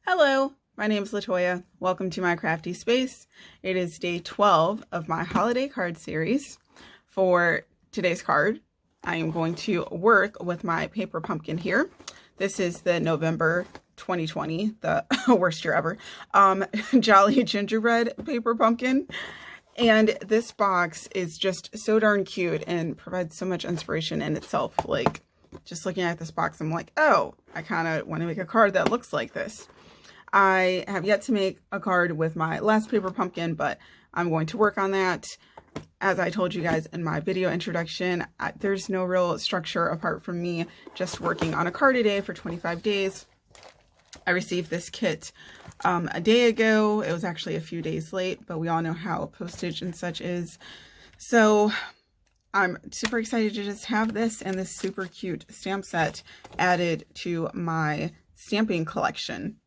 Hello, my name is Latoya. Welcome to my crafty space. It is day 12 of my holiday card series. For today's card, I am going to work with my paper pumpkin here. This is the November 2020, the worst year ever, Jolly Gingerbread paper pumpkin. And this box is just so darn cute and provides so much inspiration in itself. Like, just looking at this box, I'm like, oh, I kind of want to make a card that looks like this. I have yet to make a card with my last paper pumpkin, but I'm going to work on that. As I told you guys in my video introduction, there's no real structure apart from me just working on a card a day for 25 days. I received this kit a day ago. It was actually a few days late, but we all know how postage and such is. So I'm super excited to just have this and this super cute stamp set added to my stamping collection.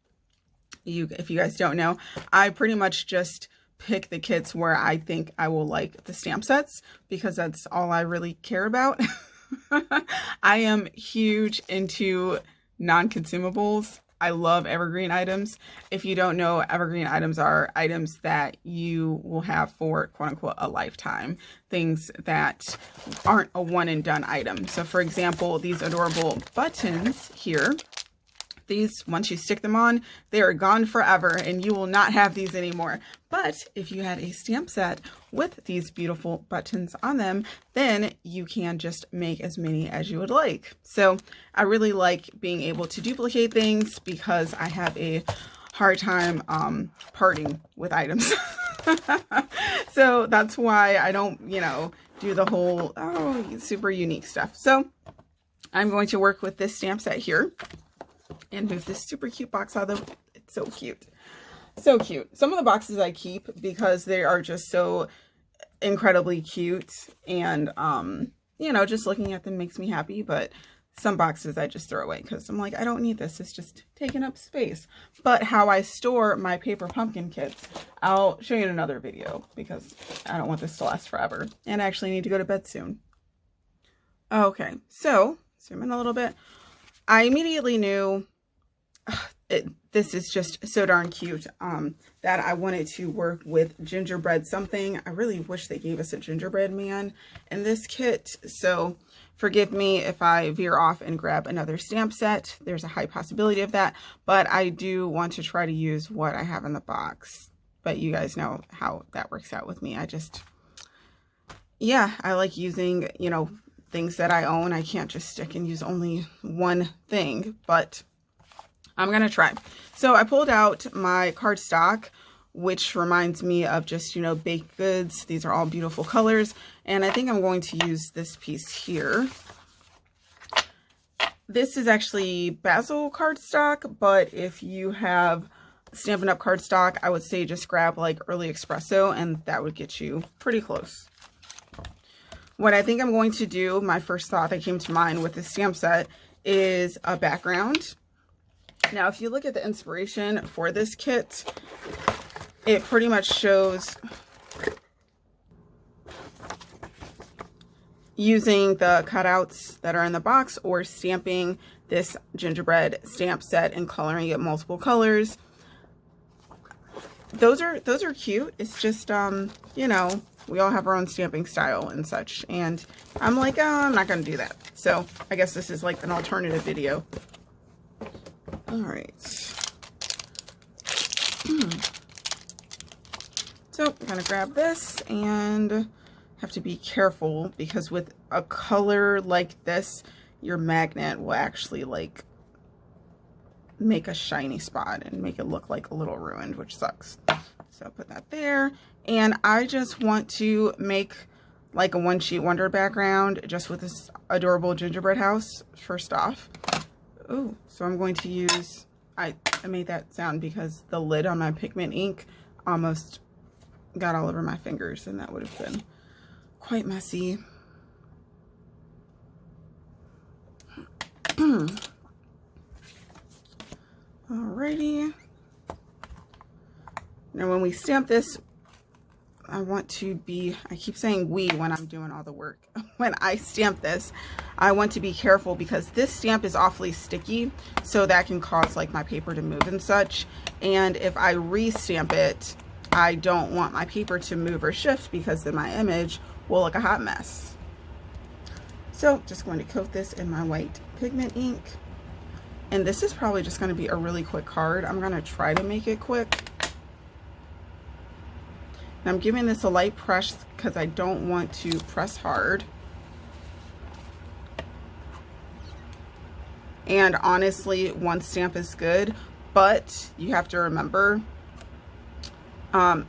If you guys don't know, I pretty much just pick the kits where I think I will like the stamp sets because that's all I really care about. I am huge into non-consumables. I love evergreen items. If you don't know, evergreen items are items that you will have for quote unquote a lifetime. Things that aren't a one and done item. So for example, these adorable buttons here, these, once you stick them on, they are gone forever and you will not have these anymore. But if you had a stamp set with these beautiful buttons on them, then you can just make as many as you would like. So I really like being able to duplicate things because I have a hard time parting with items. So that's why I don't, do the whole, super unique stuff. So I'm going to work with this stamp set here and move this super cute box out of the, it's so cute. So cute. Some of the boxes I keep because they are just so incredibly cute and, just looking at them makes me happy. But some boxes I just throw away because I'm like, I don't need this. It's just taking up space. But how I store my paper pumpkin kits, I'll show you in another video because I don't want this to last forever. And I actually need to go to bed soon. Okay, so zoom in a little bit. I immediately knew this is just so darn cute that I wanted to work with gingerbread something. I really wish they gave us a gingerbread man in this kit. So forgive me if I veer off and grab another stamp set. There's a high possibility of that, but I do want to try to use what I have in the box. But you guys know how that works out with me. I like using, things that I own. I can't just stick and use only one thing, but I'm going to try. So I pulled out my cardstock, which reminds me of just, baked goods. These are all beautiful colors. And I think I'm going to use this piece here. This is actually basil cardstock, but if you have Stampin' Up cardstock, I would say just grab like Early Espresso and that would get you pretty close. What I think I'm going to do, my first thought that came to mind with this stamp set is a background. Now, if you look at the inspiration for this kit, it pretty much shows using the cutouts that are in the box or stamping this gingerbread stamp set and coloring it multiple colors. Those are cute. It's just, we all have our own stamping style and such. And I'm like, oh, I'm not going to do that. So I guess this is like an alternative video. All right. So I'm going to grab this and have to be careful because with a color like this, your magnet will actually like make a shiny spot and make it look like a little ruined, which sucks. So I'll put that there. And I just want to make like a one sheet wonder background just with this adorable gingerbread house first off. Oh, so I'm going to use, I made that sound because the lid on my pigment ink almost got all over my fingers and that would have been quite messy. Alrighty. Now when we stamp this, I want to be, I keep saying we when I'm doing all the work. When I stamp this, I want to be careful because this stamp is awfully sticky, so that can cause like my paper to move and such. And if I re-stamp it, I don't want my paper to move or shift because then my image will look a hot mess. So just going to coat this in my white pigment ink. And this is probably just going to be a really quick card. I'm going to try to make it quick. And I'm giving this a light press because I don't want to press hard. And honestly, one stamp is good, but you have to remember,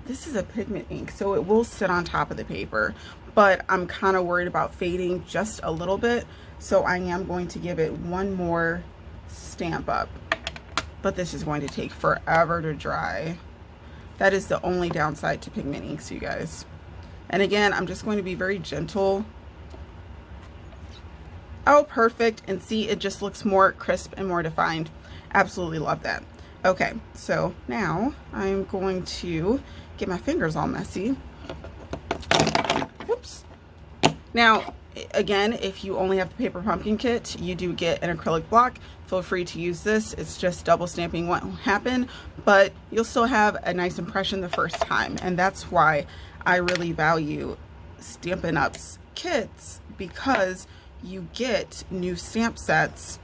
this is a pigment ink, so it will sit on top of the paper, but I'm kind of worried about fading just a little bit, so I am going to give it one more stamp up, but this is going to take forever to dry. That is the only downside to pigment inks, you guys. And again, I'm just going to be very gentle. Oh, perfect. And see, it just looks more crisp and more defined. Absolutely love that. Okay, so now I'm going to get my fingers all messy. Whoops. Now, again, if you only have the paper pumpkin kit, you do get an acrylic block. Feel free to use this. It's just double stamping won't happen, but you'll still have a nice impression the first time. And that's why I really value Stampin' Up's kits, because you get new stamp sets,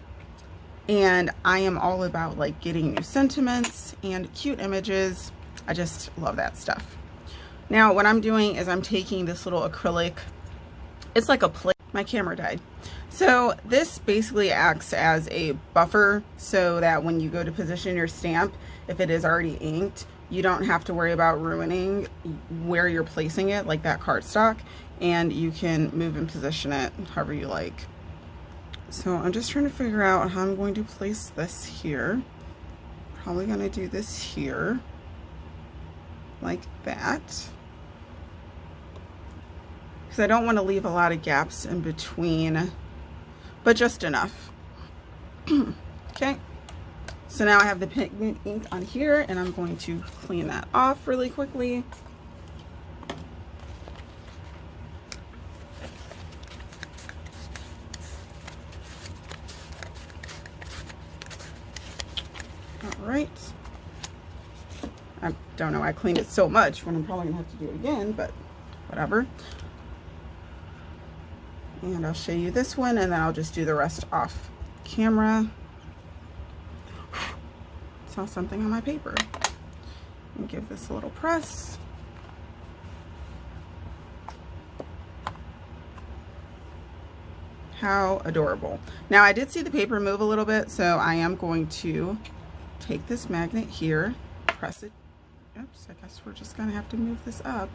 and I am all about like getting new sentiments and cute images. I just love that stuff. Now what I'm doing is I'm taking this little acrylic, it's like a plate. My camera died. So this basically acts as a buffer so that when you go to position your stamp, if it is already inked, you don't have to worry about ruining where you're placing it, like that cardstock, and you can move and position it however you like. So I'm just trying to figure out how I'm going to place this here. Probably going to do this here, like that, because I don't want to leave a lot of gaps in between, but just enough. Okay, so now I have the pigment ink on here, and I'm going to clean that off really quickly. All right. I don't know, I cleaned it so much when I'm probably gonna have to do it again, but whatever. And I'll show you this one, and then I'll just do the rest off camera. Saw something on my paper. And give this a little press. How adorable. Now I did see the paper move a little bit, so I am going to take this magnet here, press it. Oops, I guess we're just gonna have to move this up.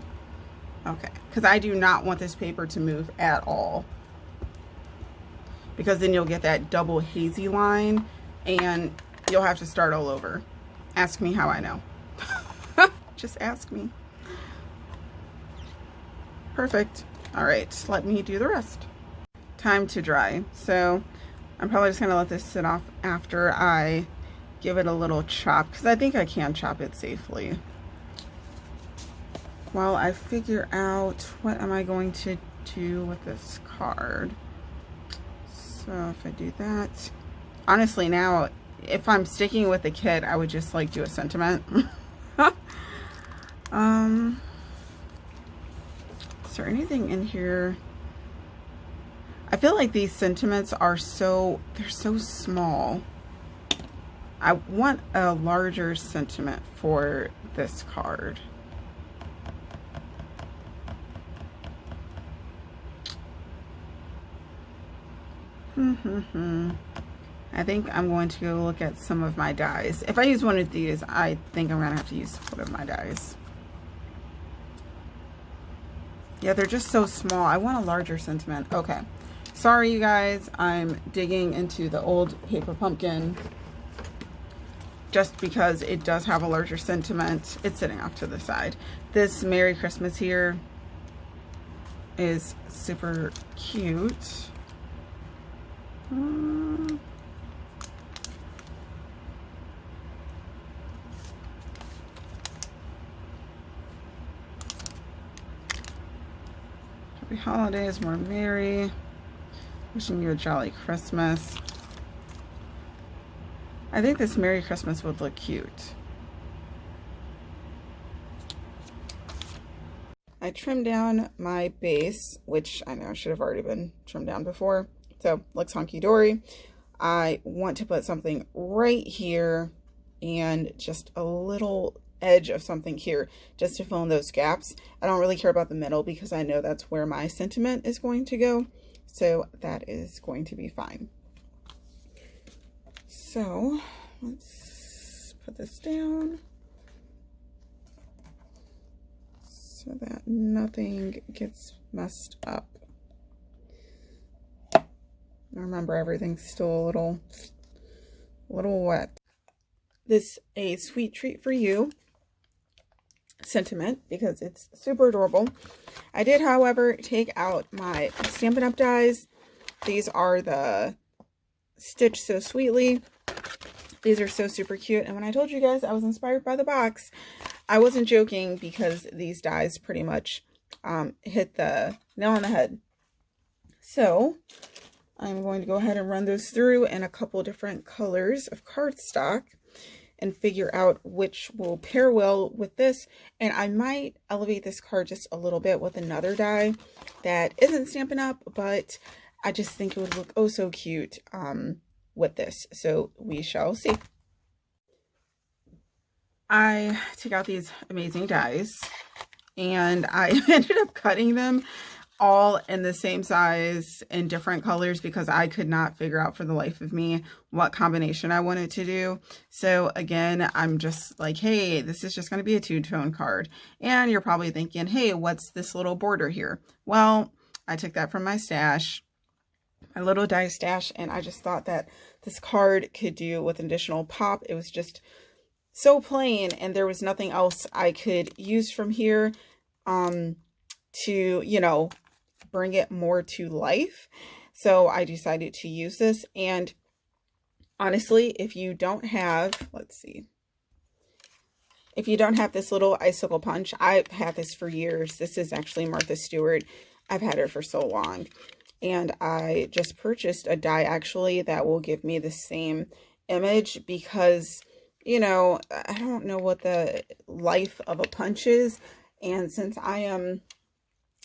Okay, because I do not want this paper to move at all, because then you'll get that double hazy line and you'll have to start all over. Ask me how I know. Just ask me. Perfect. All right, let me do the rest. Time to dry. So I'm probably just gonna let this sit off after I give it a little chop, because I think I can chop it safely, while I figure out what am I going to do with this card. So if I do that, honestly now, if I'm sticking with the kit, I would just like do a sentiment. Is there anything in here? I feel like these sentiments are they're so small. I want a larger sentiment for this card. I think I'm going to go look at some of my dies. If I use one of these, I think I'm gonna have to use one of my dies. Yeah, they're just so small. I want a larger sentiment. Okay, sorry you guys, I'm digging into the old paper pumpkin just because it does have a larger sentiment. It's sitting off to the side. This Merry Christmas here is super cute. Happy holidays, more merry. Wishing you a jolly Christmas. I think this Merry Christmas would look cute. I trimmed down my base, which I know should have already been trimmed down before. So looks hunky-dory. I want to put something right here and just a little edge of something here just to fill in those gaps. I don't really care about the middle because I know that's where my sentiment is going to go. So that is going to be fine. So let's put this down so that nothing gets messed up. Remember, everything's still a little wet. This a sweet treat for you sentiment because it's super adorable. I did, however, take out my Stampin' Up dies. These are the Stitch So Sweetly. These are so super cute. And when I told you guys I was inspired by the box, I wasn't joking because these dies pretty much hit the nail on the head. So I'm going to go ahead and run those through in a couple different colors of cardstock and figure out which will pair well with this. And I might elevate this card just a little bit with another die that isn't Stampin' Up, but I just think it would look oh so cute with this. So we shall see. I took out these amazing dies and I ended up cutting them all in the same size in different colors because I could not figure out for the life of me what combination I wanted to do. So again, I'm just like, hey, this is just going to be a two-tone card. And you're probably thinking, hey, what's this little border here? Well, I took that from my stash, my little die stash, and I just thought that this card could do with an additional pop. It was just so plain and there was nothing else I could use from here to, you know, bring it more to life. So I decided to use this. And honestly, if you don't have, let's see, if you don't have this little icicle punch, I've had this for years. This is actually Martha Stewart. I've had her for so long. And I just purchased a die actually that will give me the same image because, you know, I don't know what the life of a punch is. And since I am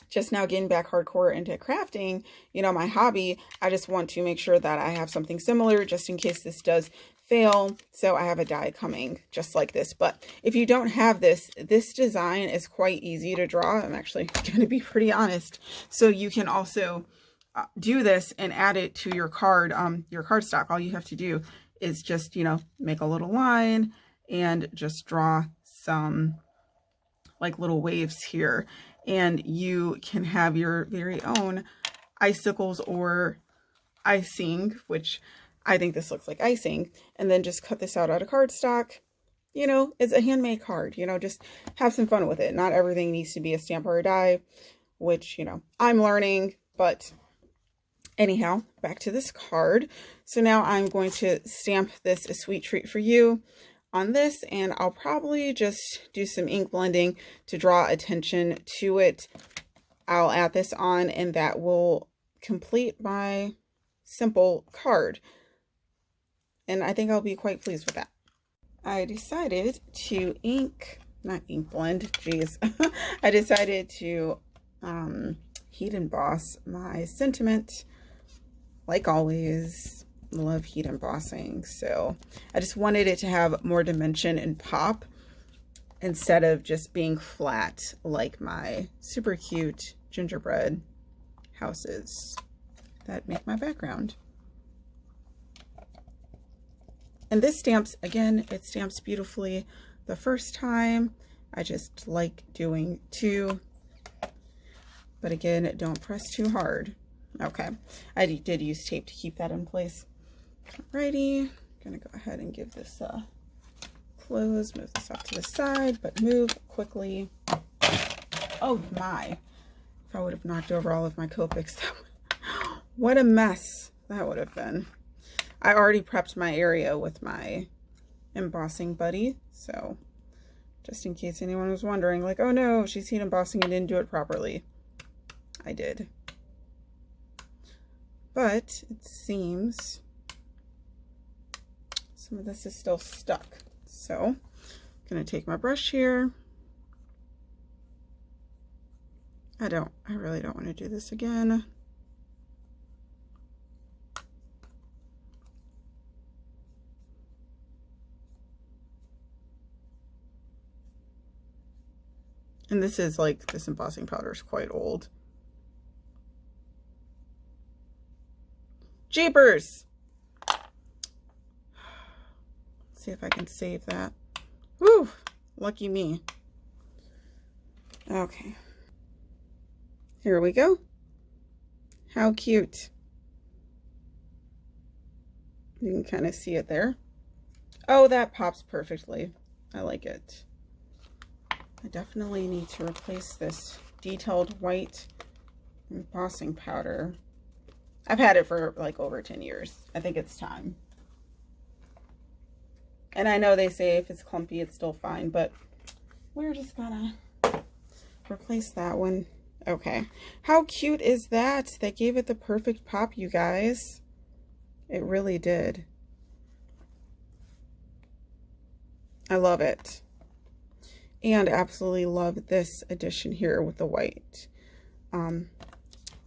just now getting back hardcore into crafting, you know, my hobby, I just want to make sure that I have something similar just in case this does fail. So I have a die coming just like this. But if you don't have this, this design is quite easy to draw. I'm actually going to be pretty honest. So you can also do this and add it to your cardstock. All you have to do is just, you know, make a little line and just draw some like little waves here. And you can have your very own icicles or icing, which I think this looks like icing, and then just cut this out of cardstock. You know, it's a handmade card, you know, just have some fun with it. Not everything needs to be a stamp or a die, which, you know, I'm learning, but anyhow, back to this card. So now I'm going to stamp this A Sweet Treat for You on this, and I'll probably just do some ink blending to draw attention to it. I'll add this on and that will complete my simple card. And I think I'll be quite pleased with that. I decided to not ink blend, geez. I decided to heat emboss my sentiment. Like always, love heat embossing. So I just wanted it to have more dimension and pop instead of just being flat like my super cute gingerbread houses that make my background. And this stamps, again, it stamps beautifully the first time. I just like doing two, but again, don't press too hard. Okay, I did use tape to keep that in place. Alrighty, gonna go ahead and give this a close, move this off to the side, but move quickly. Oh my, if I would have knocked over all of my Copics, what a mess that would have been. I already prepped my area with my embossing buddy, so just in case anyone was wondering, like, oh no, she's heat embossing and didn't do it properly. I did. But it seems some of this is still stuck. So I'm gonna take my brush here. I really don't want to do this again. And this is like, this embossing powder is quite old. Jeepers! See if I can save that. Woo! Lucky me. Okay. Here we go. How cute. You can kind of see it there. Oh, that pops perfectly. I like it. I definitely need to replace this detailed white embossing powder. I've had it for like over 10 years. I think it's time. And I know they say if it's clumpy, it's still fine, but we're just gonna replace that one. Okay. How cute is that? That gave it the perfect pop, you guys. It really did. I love it. And absolutely love this addition here with the white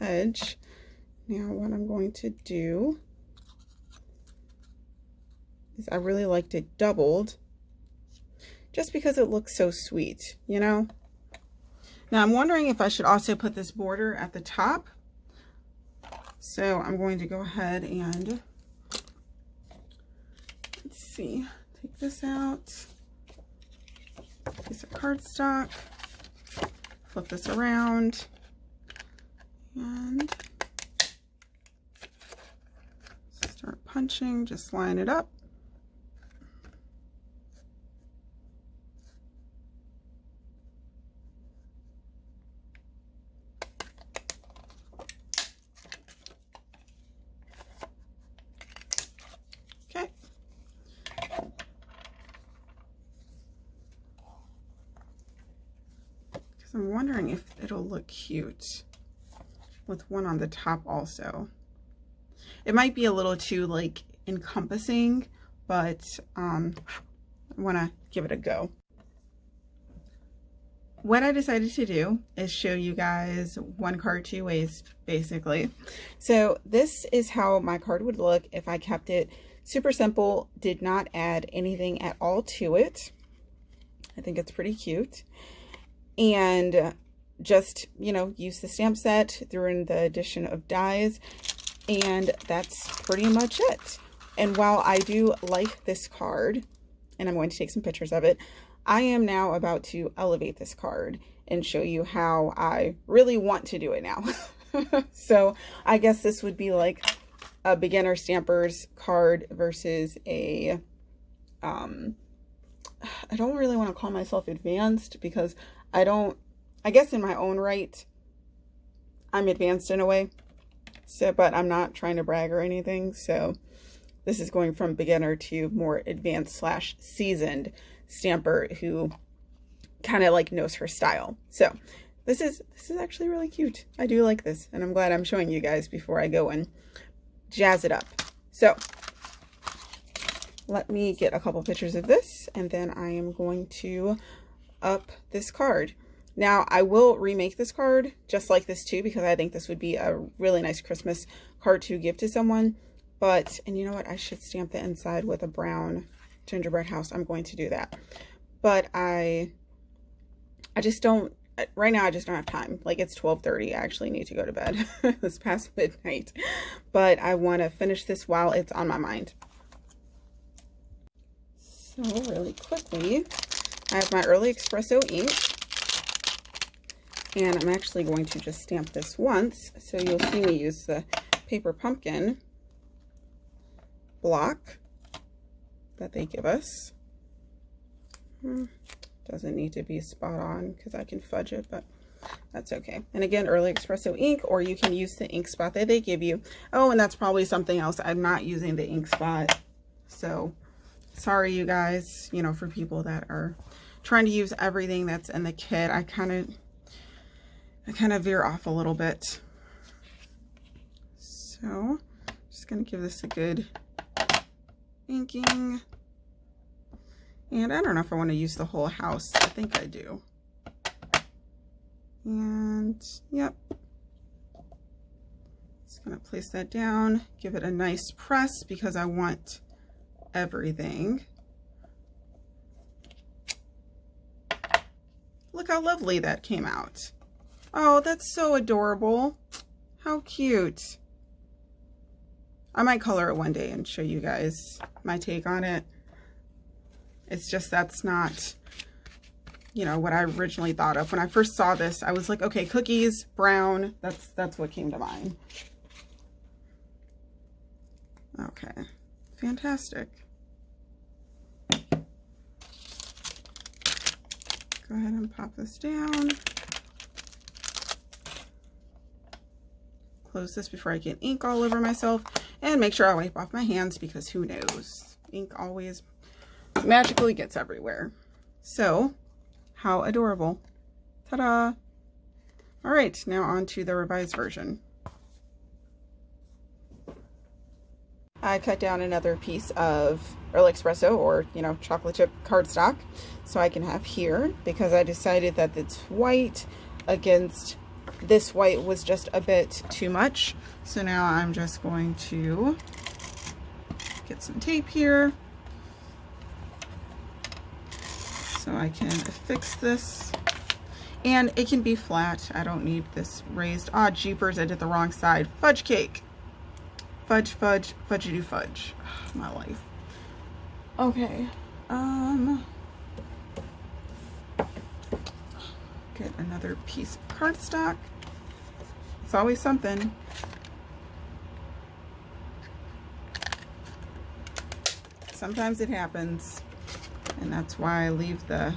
edge. Now what I'm going to do is I really liked it doubled just because it looks so sweet, you know? Now I'm wondering if I should also put this border at the top. So I'm going to go ahead and, let's see, take this out, piece of cardstock, flip this around, and start punching, just line it up. Okay. Because I'm wondering if it'll look cute with one on the top also. It might be a little too like encompassing, but I want to give it a go. What I decided to do is show you guys one card two ways, basically. So this is how my card would look if I kept it super simple, did not add anything at all to it. I think it's pretty cute. And just, you know, use the stamp set, threw in the addition of dies, and that's pretty much it. And while I do like this card, and I'm going to take some pictures of it, I am now about to elevate this card and show you how I really want to do it now. So I guess this would be like a beginner stampers card versus a, I don't really want to call myself advanced because I guess in my own right, I'm advanced in a way. So, but I'm not trying to brag or anything. So this is going from beginner to more advanced / seasoned stamper who kind of like knows her style. So this is actually really cute. I do like this, and I'm glad I'm showing you guys before I go and jazz it up. So let me get a couple pictures of this, and then I am going to up this card. Now I will remake this card just like this too, because I think this would be a really nice Christmas card to give to someone. But, and you know what, I should stamp the inside with a brown gingerbread house. I'm going to do that. But I just don't, right now I just don't have time. Like, it's 12:30. I actually need to go to bed. It's past midnight. But I want to finish this while it's on my mind. So really quickly, I have my early espresso ink. And I'm actually going to just stamp this once. So you'll see me use the paper pumpkin block that they give us. Doesn't need to be spot on because I can fudge it, but that's okay. And again, early espresso ink, or you can use the ink spot that they give you. Oh, and that's probably something else. I'm not using the ink spot. So sorry, you guys, you know, for people that are trying to use everything that's in the kit. I kind of, I kind of veer off a little bit. So just going to give this a good inking. And I don't know if I want to use the whole house. I think I do. And yep. Just going to place that down, give it a nice press because I want everything. Look how lovely that came out. Oh, that's so adorable. How cute. I might color it one day and show you guys my take on it. It's just that's not, you know, what I originally thought of. When I first saw this, I was like, okay, cookies, brown, that's what came to mind. Okay, fantastic. Go ahead and pop this down. Close this before I get ink all over myself, and make sure I wipe off my hands because who knows? Ink always magically gets everywhere. So, how adorable. Ta-da! All right, now on to the revised version. I cut down another piece of Early Espresso, or, you know, chocolate chip cardstock, so I can have here, because I decided that it's white against this white was just a bit too much. So now I'm just going to get some tape here so I can affix this, and it can be flat. I don't need this raised. Ah, jeepers, I did the wrong side. Fudge cake. Fudge, fudge, fudgy-do fudge. My life. Okay. Get another piece of cardstock. It's always something. Sometimes it happens, and that's why I leave the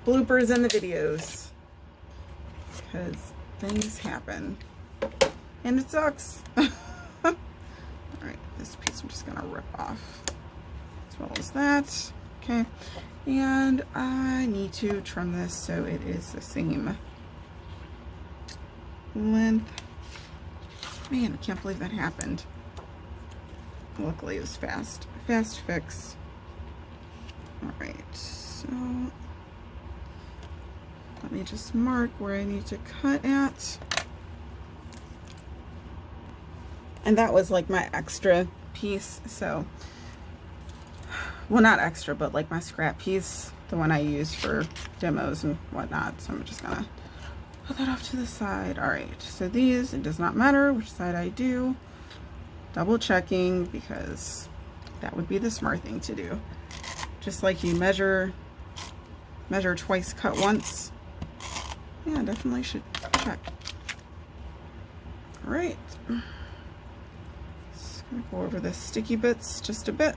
bloopers in the videos, because things happen and it sucks. All right, this piece I'm just gonna rip off as well as that. Okay, and I need to trim this so it is the same length. Man, I can't believe that happened. Luckily it was fast fix. All right, so let me just mark where I need to cut at. And that was like my extra piece, so, well, not extra, but like my scrap piece, the one I use for demos and whatnot. So I'm just gonna put that off to the side. All right, so these, it does not matter which side I do. Double checking, because that would be the smart thing to do. Just like you measure twice, cut once. Yeah, definitely should check. All right. Just gonna go over the sticky bits just a bit.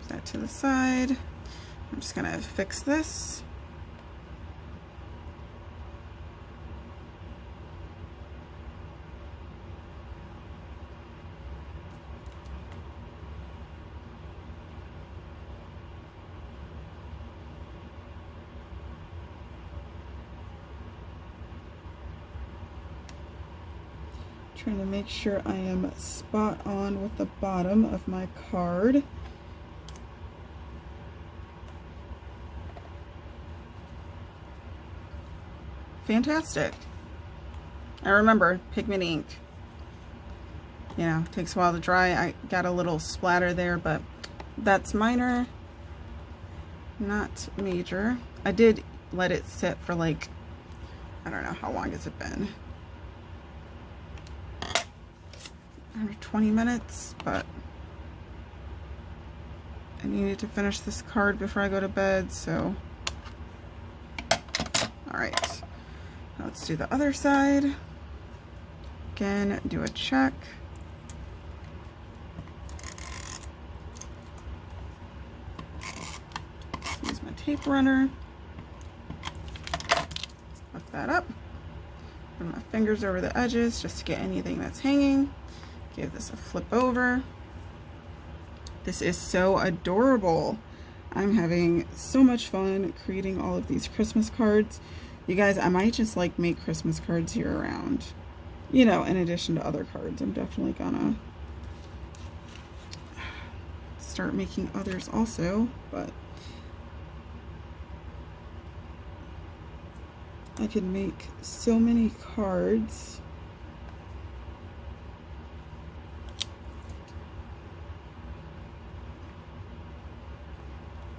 Put that to the side. I'm just gonna fix this. Trying to make sure I am spot on with the bottom of my card. Fantastic. And remember, pigment ink, you know, takes a while to dry. I got a little splatter there, but that's minor, not major. I did let it sit for like, I don't know, how long has it been? Under 20 minutes, but I needed to finish this card before I go to bed, so. All right, now let's do the other side. Again, do a check. Use my tape runner. Lift that up. Run my fingers over the edges just to get anything that's hanging. Give this a flip over. This is so adorable. I'm having so much fun creating all of these Christmas cards. You guys, I might just like make Christmas cards year round. You know, in addition to other cards, I'm definitely gonna start making others also, but I could make so many cards.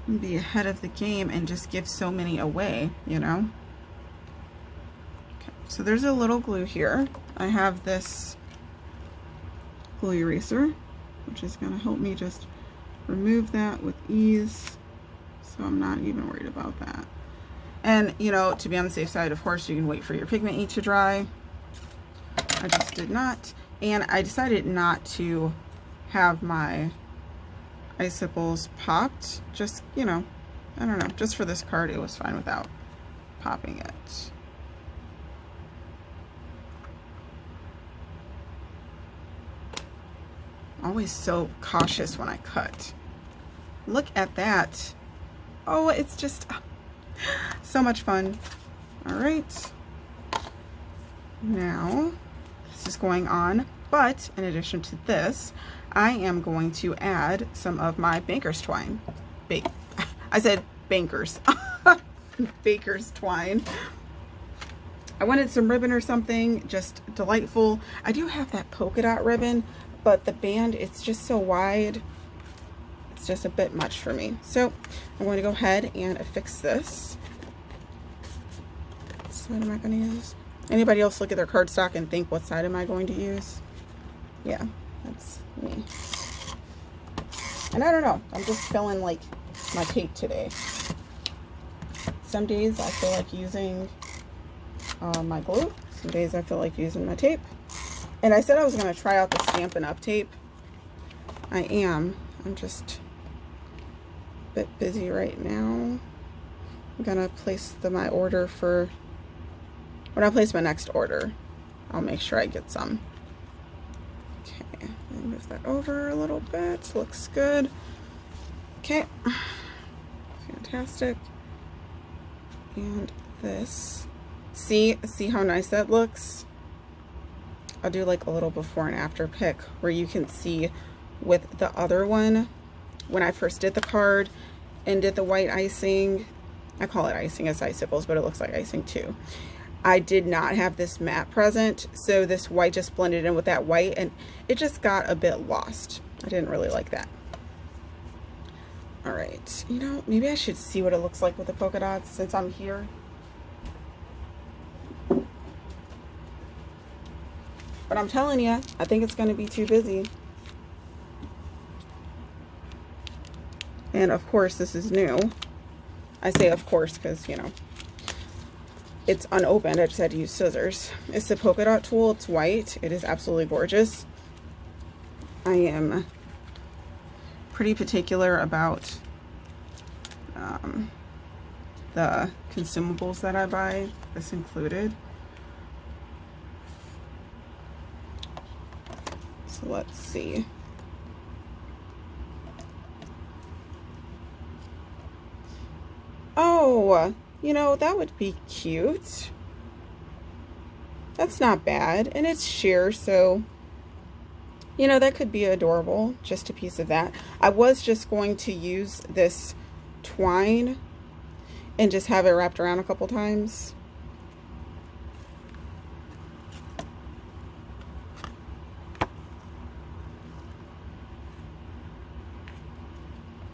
And be ahead of the game and just give so many away, you know? Okay, so there's a little glue here. I have this glue eraser, which is gonna help me just remove that with ease. So I'm not even worried about that. And, you know, to be on the safe side, of course, you can wait for your pigment ink to dry. I just did not. And I decided not to have my icicles popped. Just, you know, I don't know. Just for this card, it was fine without popping it. Always so cautious when I cut. Look at that. Oh, it's just so much fun. All right. Now, this is going on, but in addition to this, I am going to add some of my baker's twine. I said bankers. Baker's twine. I wanted some ribbon or something, just delightful. I do have that polka dot ribbon, but the band, it's just so wide. It's just a bit much for me. So I'm going to go ahead and affix this. What side am I going to use? Anybody else look at their cardstock and think, what side am I going to use? Yeah, that's me. And I don't know, I'm just feeling like my tape today. Some days I feel like using my glue. Some days I feel like using my tape. And I said I was going to try out the Stampin' Up tape. I am. I'm just a bit busy right now. I'm going to place my order for... When I place my next order, I'll make sure I get some. Okay, let me move that over a little bit. Looks good. Okay. Fantastic. And this. See how nice that looks? I'll do like a little before and after pic where you can see with the other one, when I first did the card and did the white icing, I call it icing, as icicles, but it looks like icing too. I did not have this matte present, so this white just blended in with that white and it just got a bit lost. I didn't really like that. All right, you know, maybe I should see what it looks like with the polka dots since I'm here. But I'm telling you, I think it's going to be too busy. And of course, this is new. I say of course because, you know, it's unopened. I just had to use scissors. It's the polka dot tool. It's white. It is absolutely gorgeous. I am pretty particular about the consumables that I buy, this included. So let's see. Oh, you know, that would be cute. That's not bad. And it's sheer, so, you know, that could be adorable. Just a piece of that. I was just going to use this twine and just have it wrapped around a couple times.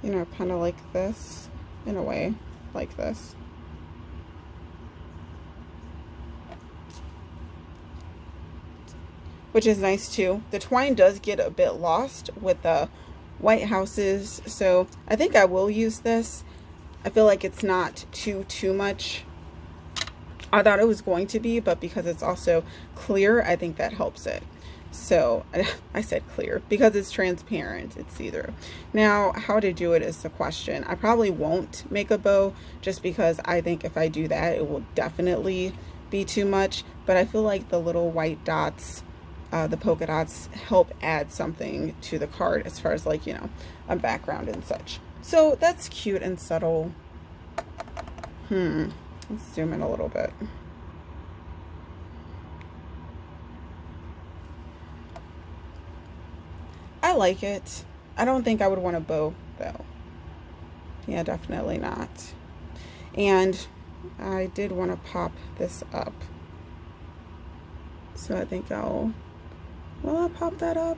You know, kind of like this, in a way, like this. Which is nice too. The twine does get a bit lost with the white houses, so I think I will use this. I feel like it's not too much. I thought it was going to be, but because it's also clear, I think that helps it. So I said clear because it's transparent, it's see-through. Now, how to do it is the question. I probably won't make a bow just because I think if I do that, it will definitely be too much. But I feel like the little white dots, the polka dots, help add something to the card as far as, like, you know, a background and such. So that's cute and subtle. Let's zoom in a little bit. I like it. I don't think I would want a bow though. Yeah, definitely not. And I did want to pop this up. So I think will I pop that up?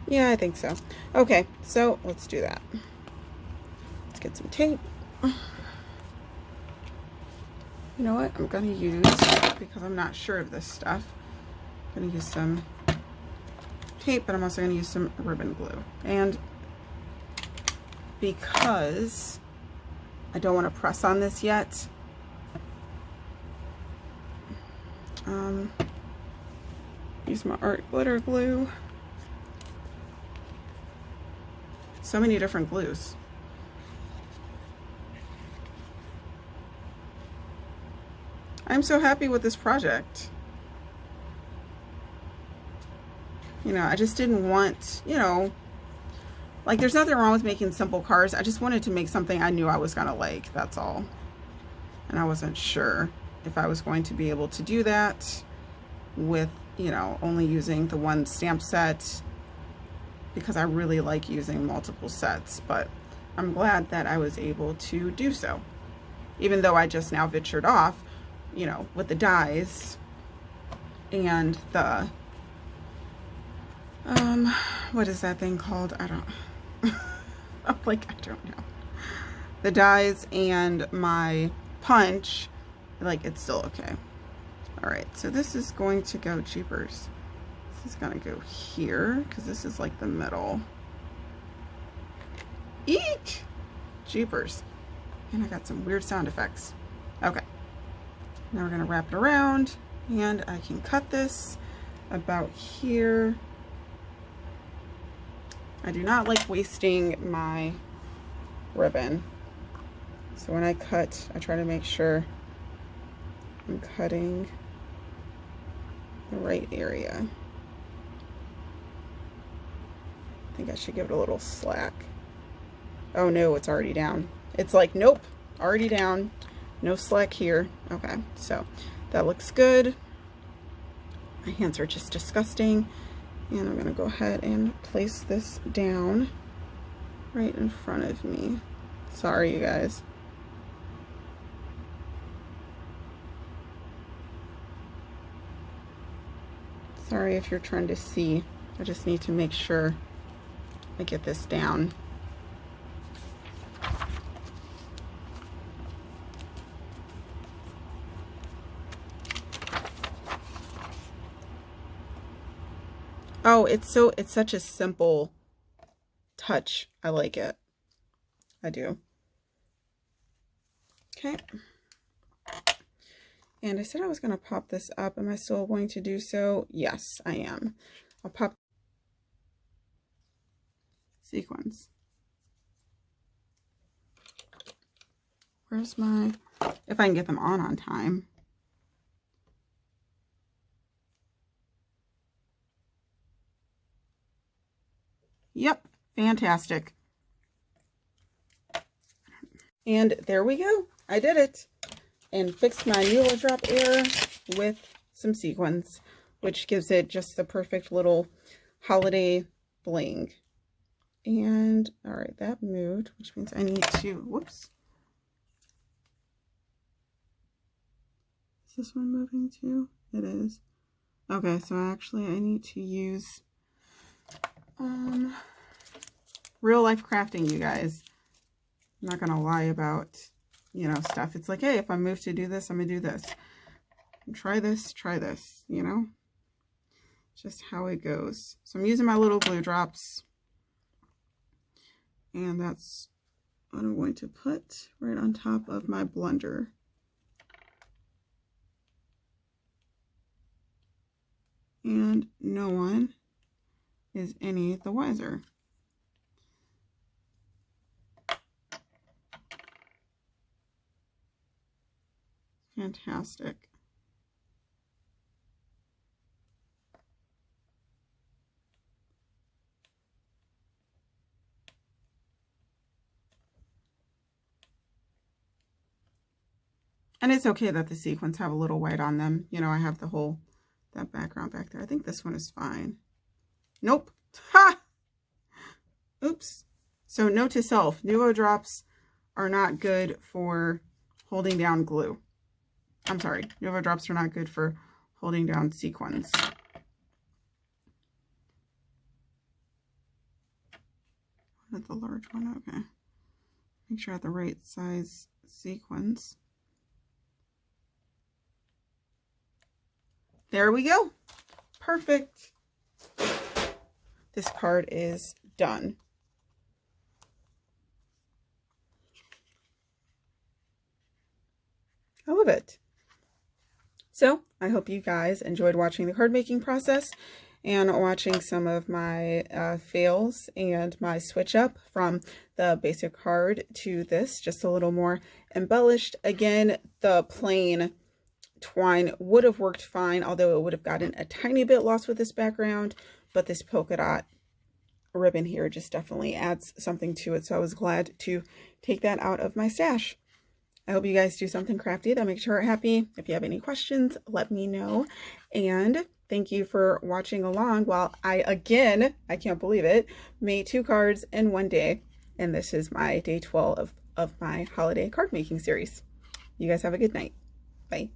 Yeah, I think so. Okay, so let's do that. Let's get some tape. You know what I'm gonna use, because I'm not sure of this stuff, I'm gonna use some tape, but I'm also gonna use some ribbon glue. And because I don't want to press on this yet, use my art glitter glue. So many different glues. I'm so happy with this project. You know, I just didn't want, you know, like there's nothing wrong with making simple cards. I just wanted to make something I knew I was gonna like, that's all. And I wasn't sure if I was going to be able to do that with, you know, only using the one stamp set, because I really like using multiple sets, but I'm glad that I was able to do so. Even though I just now ventured off, you know, with the dies and the, what is that thing called? I don't, I'm like, I don't know. The dies and my punch, like, it's still okay. All right, so this is going to go, jeepers. This is gonna go here, because this is like the middle. Eek! Jeepers. And I got some weird sound effects. Okay. Now we're gonna wrap it around, and I can cut this about here. I do not like wasting my ribbon. So when I cut, I try to make sure I'm cutting the right area. I think I should give it a little slack. Oh no, it's already down. It's like, nope, already down. No slack here. Okay, so that looks good. My hands are just disgusting. And I'm gonna go ahead and place this down right in front of me. Sorry, you guys. Sorry if you're trying to see. I just need to make sure I get this down. Oh, it's such a simple touch. I like it. I do. Okay. And I said I was going to pop this up. Am I still going to do so? Yes, I am. I'll pop sequins. Where's my, if I can get them on time. Yep, fantastic. And there we go. I did it. And fixed my Mueller drop error with some sequins, which gives it just the perfect little holiday bling. And all right, that moved, which means I need to, whoops. Is this one moving too? It is. Okay, so actually I need to use real life crafting, you guys. I'm not gonna lie about, you know, stuff. It's like, hey, if I move to do this, I'm gonna do this. Try this, you know? Just how it goes. So I'm using my little glue drops. And that's what I'm going to put right on top of my blender. And no one is any the wiser. Fantastic. And it's okay that the sequins have a little white on them. You know, I have that background back there. I think this one is fine. Nope. Ha! Oops. So note to self, Nuvo drops are not good for holding down glue. I'm sorry, Nuvo drops are not good for holding down sequins. Not the large one, okay. Make sure I have the right size sequins. There we go. Perfect. This card is done. I love it. So I hope you guys enjoyed watching the card making process and watching some of my fails and my switch up from the basic card to this, just a little more embellished. Again, the plain twine would have worked fine, although it would have gotten a tiny bit lost with this background, but this polka dot ribbon here just definitely adds something to it. So I was glad to take that out of my stash. I hope you guys do something crafty that makes your heart happy. If you have any questions, let me know. And thank you for watching along while I can't believe it, made 2 cards in one day. And this is my day 12 of my holiday card making series. You guys have a good night. Bye.